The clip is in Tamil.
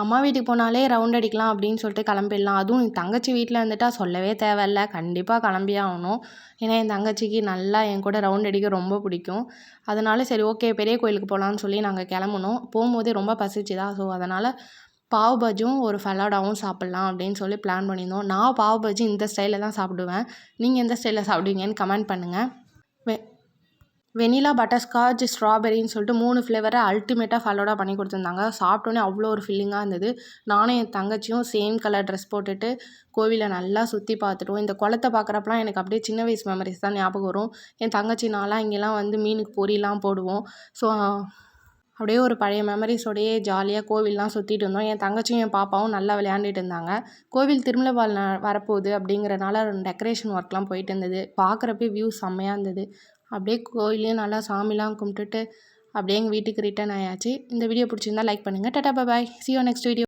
அம்மா வீட்டுக்கு போனாலே ரவுண்ட் அடிக்கலாம் அப்படின்னு சொல்லிட்டு கிளம்பிடலாம். அதுவும் என் தங்கச்சி வீட்டில் இருந்துட்டா சொல்லவே தேவையில்ல, கண்டிப்பாக கிளம்பியே ஆகணும். ஏன்னா என் தங்கச்சிக்கு நல்லா என் கூட ரவுண்ட் அடிக்க ரொம்ப பிடிக்கும். அதனால சரி ஓகே பெரிய கோயிலுக்கு போகலான்னு சொல்லி நாங்கள் கிளம்புனோம். போகும்போதே ரொம்ப பசிச்சுதா, ஸோ அதனால் பாவ் பஜ்ஜும் ஒரு ஃபலாடாவும் சாப்பிட்லாம் அப்படின்னு சொல்லி பிளான் பண்ணியிருந்தோம். நான் பாவ் பஜ்ஜி இந்த ஸ்டைலில் தான் சாப்பிடுவேன். நீங்கள் எந்த ஸ்டைலில் சாப்பிடுவீங்கன்னு கமெண்ட் பண்ணுங்கள். வெனிலா, பட்டர்ஸ்காட்ச், ஸ்ட்ராபெரின்னு சொல்லிட்டு 3 ஃப்ளேவரை அல்டிமேட்டாக ஃபலோடா பண்ணி கொடுத்துருந்தாங்க. சாப்பிட்டோன்னே அவ்வளோ ஒரு ஃபில்லிங்காக இருந்தது. நானும் என் தங்கச்சியும் சேம் கலர் ட்ரெஸ் போட்டுட்டு கோவிலை நல்லா சுற்றி பார்த்துட்டோம். இந்த குளத்த பார்க்குறப்பலாம் எனக்கு அப்படியே சின்ன வயசு மெமரிஸ் தான் ஞாபகம் வரும். என் தங்கச்சி நான்லாம் இங்கெல்லாம் வந்து மீனுக்கு பொரியலாம் போடுவோம். ஸோ அப்படியே ஒரு பழைய மெமரிஸோடையே ஜாலியாக கோவில்லாம் சுற்றிட்டு இருந்தோம். என் தங்கச்சியும் என் பாப்பாவும் நல்லா விளையாண்டுட்டு இருந்தாங்க. கோவில் திருவிழாவால் வரப்போகுது அப்படிங்கிறனால டெக்கரேஷன் ஒர்க்லாம் போயிட்டு இருந்தது. பார்க்குறப்பே வியூ செம்மையாக இருந்தது. அப்படியே கோயிலையும் நல்லா சாமிலாம் கும்பிட்டுட்டு அப்படியே எங்கள் வீட்டுக்கு ரிட்டர்ன் ஆயாச்சு. இந்த வீடியோ பிடிச்சிருந்தா லைக் பண்ணுங்கள். டாடா பாய். see you next video.